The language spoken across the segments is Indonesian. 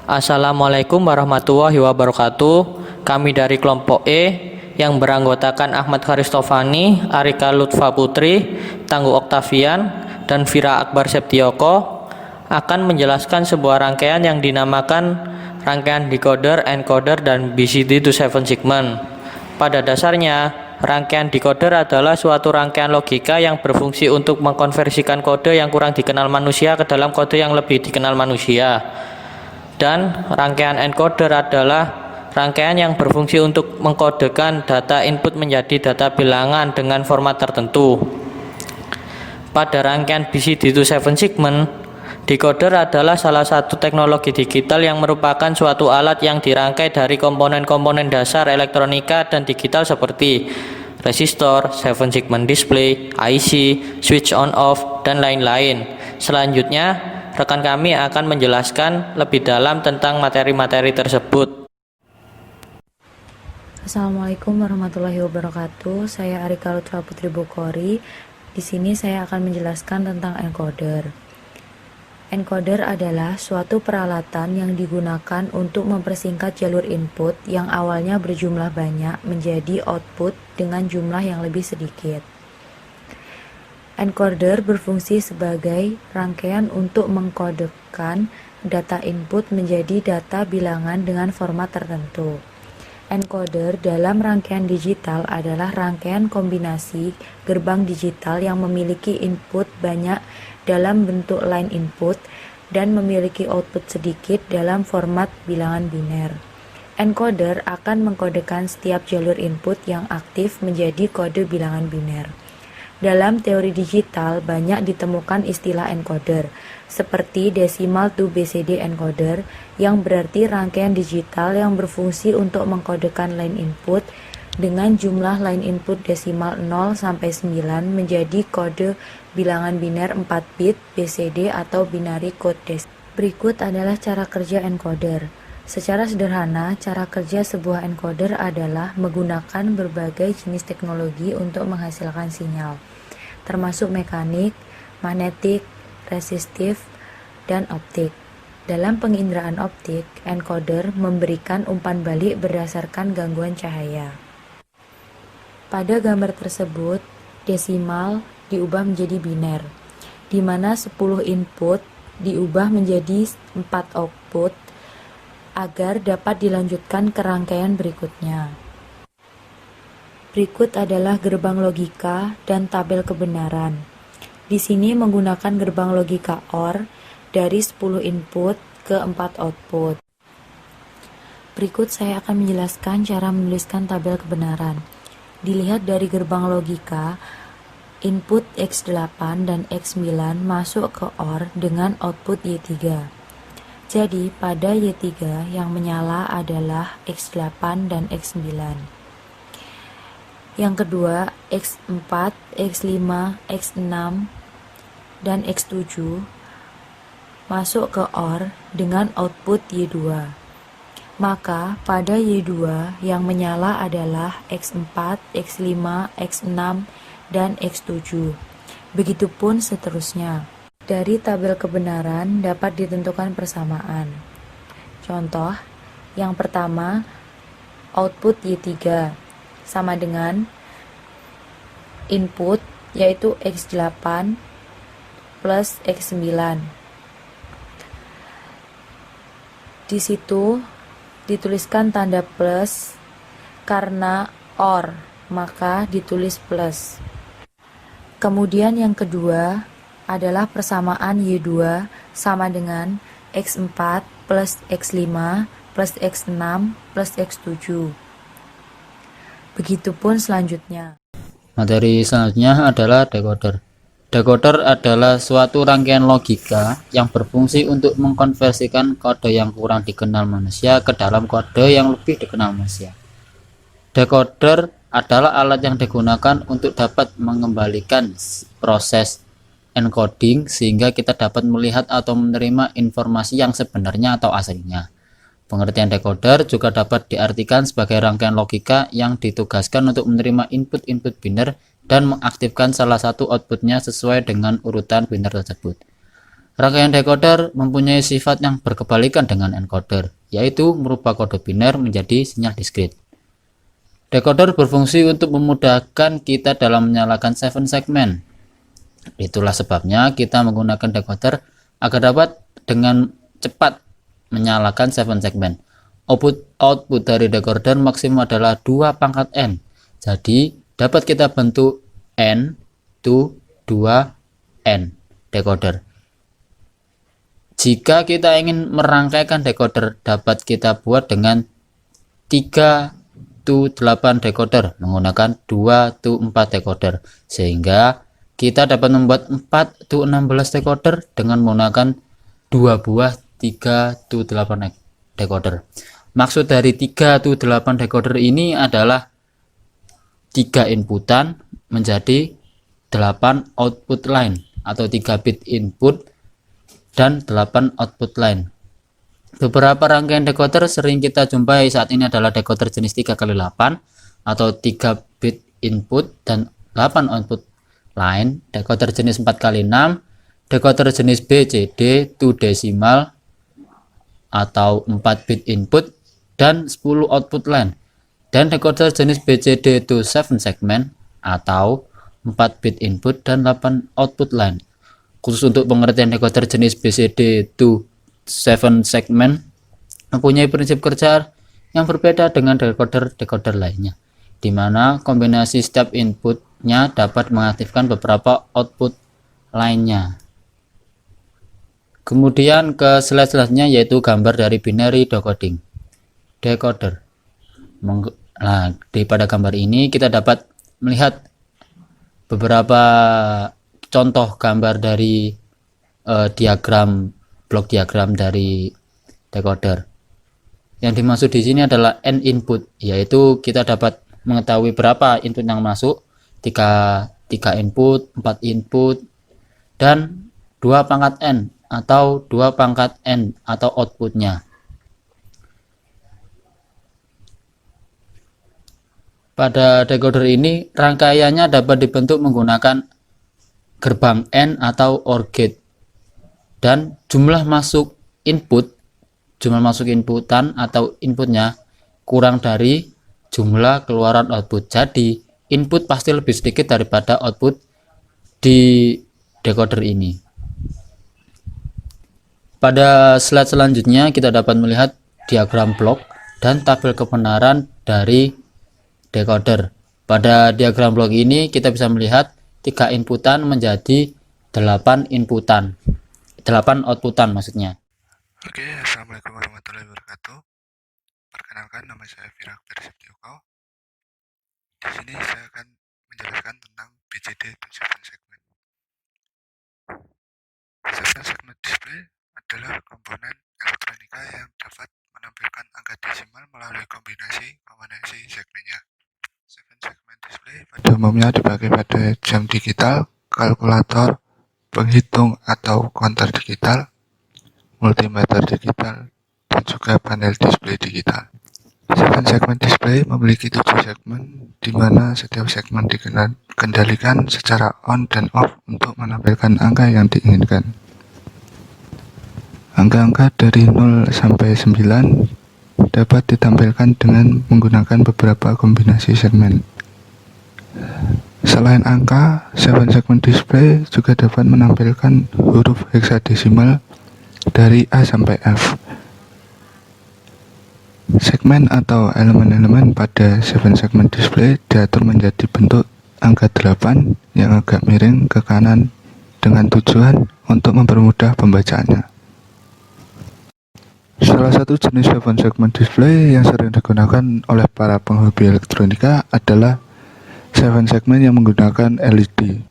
Assalamualaikum warahmatullahi wabarakatuh. Kami dari kelompok E yang beranggotakan Ahmad Haristofani, Arika Lutfa Putri, Tangguh Oktavian, dan Vira Akbar Septioko akan menjelaskan sebuah rangkaian yang dinamakan rangkaian decoder, encoder, dan BCD to 7 segment. Pada dasarnya, rangkaian decoder adalah suatu rangkaian logika yang berfungsi untuk mengkonversikan kode yang kurang dikenal manusia ke dalam kode yang lebih dikenal manusia. Dan rangkaian encoder adalah rangkaian yang berfungsi untuk mengkodekan data input menjadi data bilangan dengan format tertentu. Pada rangkaian BCD to 7 segment, decoder adalah salah satu teknologi digital yang merupakan suatu alat yang dirangkai dari komponen-komponen dasar elektronika dan digital seperti resistor, 7 segment display, IC, switch on off, dan lain-lain. Selanjutnya, rekan kami akan menjelaskan lebih dalam tentang materi-materi tersebut. Assalamualaikum warahmatullahi wabarakatuh. Saya Arika Lutfa Putri Bukori. Di sini saya akan menjelaskan tentang encoder. Encoder adalah suatu peralatan yang digunakan untuk mempersingkat jalur input yang awalnya berjumlah banyak menjadi output dengan jumlah yang lebih sedikit. Encoder berfungsi sebagai rangkaian untuk mengkodekan data input menjadi data bilangan dengan format tertentu. Encoder dalam rangkaian digital adalah rangkaian kombinasi gerbang digital yang memiliki input banyak dalam bentuk line input dan memiliki output sedikit dalam format bilangan biner. Encoder akan mengkodekan setiap jalur input yang aktif menjadi kode bilangan biner. Dalam teori digital banyak ditemukan istilah encoder, seperti decimal to BCD encoder, yang berarti rangkaian digital yang berfungsi untuk mengkodekan line input dengan jumlah line input desimal 0 sampai 9 menjadi kode bilangan biner 4 bit BCD atau binary code decimal. Berikut adalah cara kerja encoder. Secara sederhana, cara kerja sebuah encoder adalah menggunakan berbagai jenis teknologi untuk menghasilkan sinyal, termasuk mekanik, magnetik, resistif, dan optik. Dalam penginderaan optik, encoder memberikan umpan balik berdasarkan gangguan cahaya. Pada gambar tersebut, desimal diubah menjadi biner, di mana 10 input diubah menjadi 4 output agar dapat dilanjutkan ke rangkaian berikutnya. Berikut adalah gerbang logika dan tabel kebenaran. Di sini menggunakan gerbang logika OR dari 10 input ke 4 output. Berikut saya akan menjelaskan cara menuliskan tabel kebenaran. Dilihat dari gerbang logika, input X8 dan X9 masuk ke OR dengan output Y3. Jadi pada Y3 yang menyala adalah X8 dan X9. Yang kedua, X4, X5, X6, dan X7 masuk ke OR dengan output Y2. Maka pada Y2 yang menyala adalah X4, X5, X6, dan X7. Begitupun seterusnya. Dari tabel kebenaran dapat ditentukan persamaan. Contoh, yang pertama, output Y3 sama dengan input yaitu X8 plus X9. Di situ dituliskan tanda plus karena OR, maka ditulis plus. Kemudian yang kedua adalah persamaan Y2 sama dengan X4 plus X5 plus X6 plus X7. Begitupun selanjutnya. Materi selanjutnya adalah decoder. Decoder adalah suatu rangkaian logika yang berfungsi untuk mengkonversikan kode yang kurang dikenal manusia ke dalam kode yang lebih dikenal manusia. Decoder adalah alat yang digunakan untuk dapat mengembalikan proses encoding sehingga kita dapat melihat atau menerima informasi yang sebenarnya atau aslinya. Pengertian decoder juga dapat diartikan sebagai rangkaian logika yang ditugaskan untuk menerima input-input biner dan mengaktifkan salah satu outputnya sesuai dengan urutan biner tersebut. Rangkaian decoder mempunyai sifat yang berkebalikan dengan encoder, yaitu merubah kode biner menjadi sinyal diskrit. Decoder berfungsi untuk memudahkan kita dalam menyalakan 7 segmen. Itulah sebabnya kita menggunakan decoder agar dapat dengan cepat menyalakan 7 segmen. Output dari decoder maksimum adalah 2 pangkat N. Jadi dapat kita bentuk N to 2N decoder. Jika kita ingin merangkaikan decoder, dapat kita buat dengan 3 to 8 decoder menggunakan 2 to 4 decoder, sehingga kita dapat membuat 4 to 16 decoder dengan menggunakan 2 buah 3 to 8 decoder. Maksud dari 3 to 8 decoder ini adalah 3 inputan menjadi 8 output line atau 3 bit input dan 8 output line. Beberapa rangkaian decoder sering kita jumpai saat ini adalah decoder jenis 3x8 atau 3 bit input dan 8 output line, decoder jenis 4x6, decoder jenis BCD 2 decimal atau 4 bit input dan 10 output line, dan decoder jenis BCD to 7 segment atau 4 bit input dan 8 output line. Khusus untuk pengertian decoder jenis BCD to 7 segment mempunyai prinsip kerja yang berbeda dengan decoder lainnya, di mana kombinasi setiap inputnya dapat mengaktifkan beberapa output lainnya. Kemudian ke slide selanjutnya, yaitu gambar dari binary decoding decoder. Nah, pada gambar ini kita dapat melihat beberapa contoh gambar dari blok diagram dari decoder. Yang dimaksud di sini adalah N input, yaitu kita dapat mengetahui berapa input yang masuk, 3 input, 4 input, dan 2 pangkat N atau 2 pangkat N atau outputnya. Pada decoder ini rangkaiannya dapat dibentuk menggunakan gerbang N atau OR gate, dan jumlah masuk inputan atau inputnya kurang dari jumlah keluaran output. Jadi input pasti lebih sedikit daripada output di decoder ini. Pada slide selanjutnya kita dapat melihat diagram blok dan tabel kebenaran dari decoder. Pada diagram blok ini kita bisa melihat 3 inputan menjadi 8 inputan, 8 outputan maksudnya. Oke, Assalamualaikum warahmatullahi wabarakatuh. Perkenalkan, nama saya Firak dari Septioko. Di sini saya akan menjelaskan tentang BCD to 7 segment. 7 segment display adalah komponen elektronika yang dapat menampilkan angka desimal melalui kombinasi segmennya. 7 segment display pada umumnya dipakai pada jam digital, kalkulator, penghitung atau counter digital, multimeter digital, dan juga panel display digital. 7 segment display memiliki 7 segmen, di mana setiap segmen dikendalikan secara on dan off untuk menampilkan angka yang diinginkan. Angka-angka dari 0 sampai 9 dapat ditampilkan dengan menggunakan beberapa kombinasi segmen. Selain angka, 7 segment display juga dapat menampilkan huruf heksadesimal dari A sampai F. Segmen atau elemen-elemen pada 7 segment display diatur menjadi bentuk angka 8 yang agak miring ke kanan dengan tujuan untuk mempermudah pembacaannya. Salah satu jenis 7 segment display yang sering digunakan oleh para penghobi elektronika adalah 7 segmen yang menggunakan LED.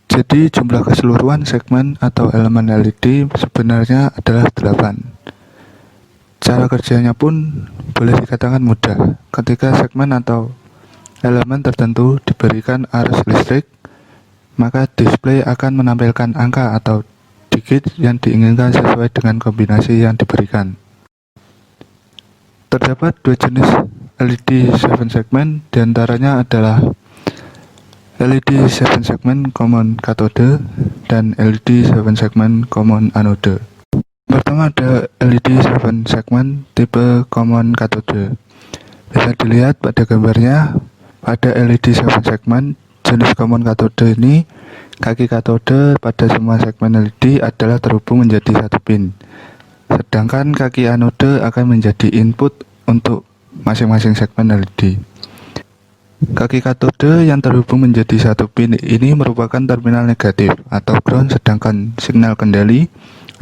Jadi jumlah keseluruhan segmen atau elemen LED sebenarnya adalah 8. Cara kerjanya pun boleh dikatakan mudah. Ketika segmen atau elemen tertentu diberikan arus listrik, maka display akan menampilkan angka atau digit yang diinginkan sesuai dengan kombinasi yang diberikan. Terdapat 2 jenis LED 7 segmen, diantaranya adalah LED 7 segment common cathode dan LED 7 segment common anode. Pertama ada LED 7 segment tipe common cathode. Bisa dilihat pada gambarnya, pada LED 7 segment jenis common cathode ini, kaki katode pada semua segmen LED adalah terhubung menjadi satu pin. Sedangkan kaki anode akan menjadi input untuk masing-masing segmen LED. Kaki katode yang terhubung menjadi satu pin ini merupakan terminal negatif atau ground, sedangkan signal kendali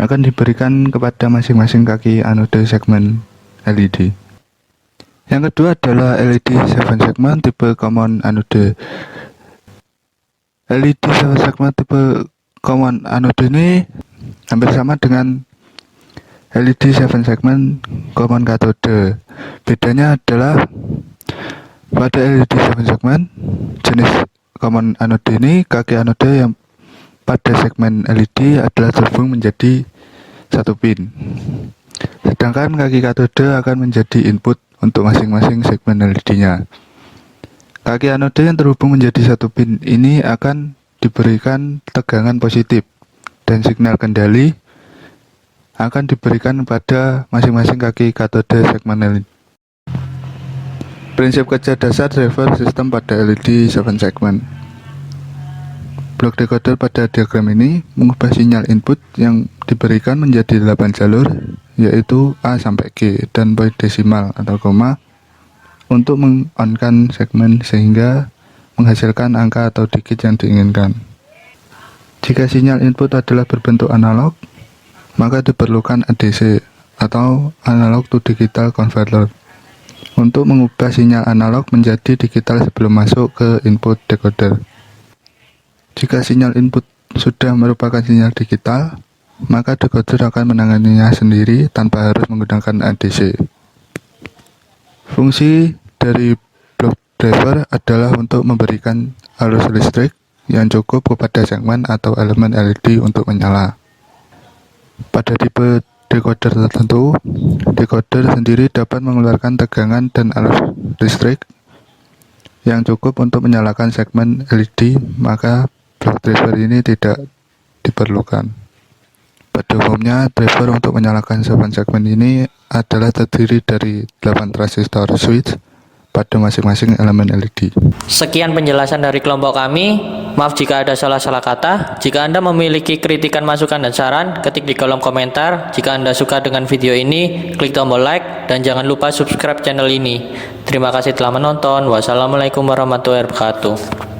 akan diberikan kepada masing-masing kaki anode segmen LED. Yang kedua adalah LED 7 segment tipe common anode. LED 7 segment tipe common anode ini hampir sama dengan LED 7 segment common cathode. Bedanya adalah pada LED 7 segment jenis common anode ini, kaki anode yang pada segmen LED adalah terhubung menjadi satu pin. Sedangkan kaki katode akan menjadi input untuk masing-masing segmen LED-nya. Kaki anode yang terhubung menjadi satu pin ini akan diberikan tegangan positif dan signal kendali akan diberikan pada masing-masing kaki katode segmen LED. Prinsip kerja dasar driver sistem pada LED 7 segment. Blok decoder pada diagram ini mengubah sinyal input yang diberikan menjadi 8 jalur, yaitu A sampai G dan poin desimal atau koma untuk meng-on-kan segmen sehingga menghasilkan angka atau digit yang diinginkan. Jika sinyal input adalah berbentuk analog, maka diperlukan ADC atau analog to digital converter untuk mengubah sinyal analog menjadi digital sebelum masuk ke input decoder. Jika sinyal input sudah merupakan sinyal digital, maka decoder akan menanganinya sendiri tanpa harus menggunakan ADC. Fungsi dari blok driver adalah untuk memberikan arus listrik yang cukup kepada segmen atau elemen LED untuk menyala. Pada tipe decoder tertentu, decoder sendiri dapat mengeluarkan tegangan dan arus listrik yang cukup untuk menyalakan segmen LED, maka blok driver ini tidak diperlukan. Pada umumnya, driver untuk menyalakan 7 segmen ini adalah terdiri dari 8 transistor switch pada masing-masing elemen LED. Sekian penjelasan dari kelompok kami. Maaf jika ada salah-salah kata. Jika Anda memiliki kritikan, masukan, dan saran, ketik di kolom komentar. Jika Anda suka dengan video ini, klik tombol like dan jangan lupa subscribe channel ini. Terima kasih telah menonton. Wassalamualaikum warahmatullahi wabarakatuh.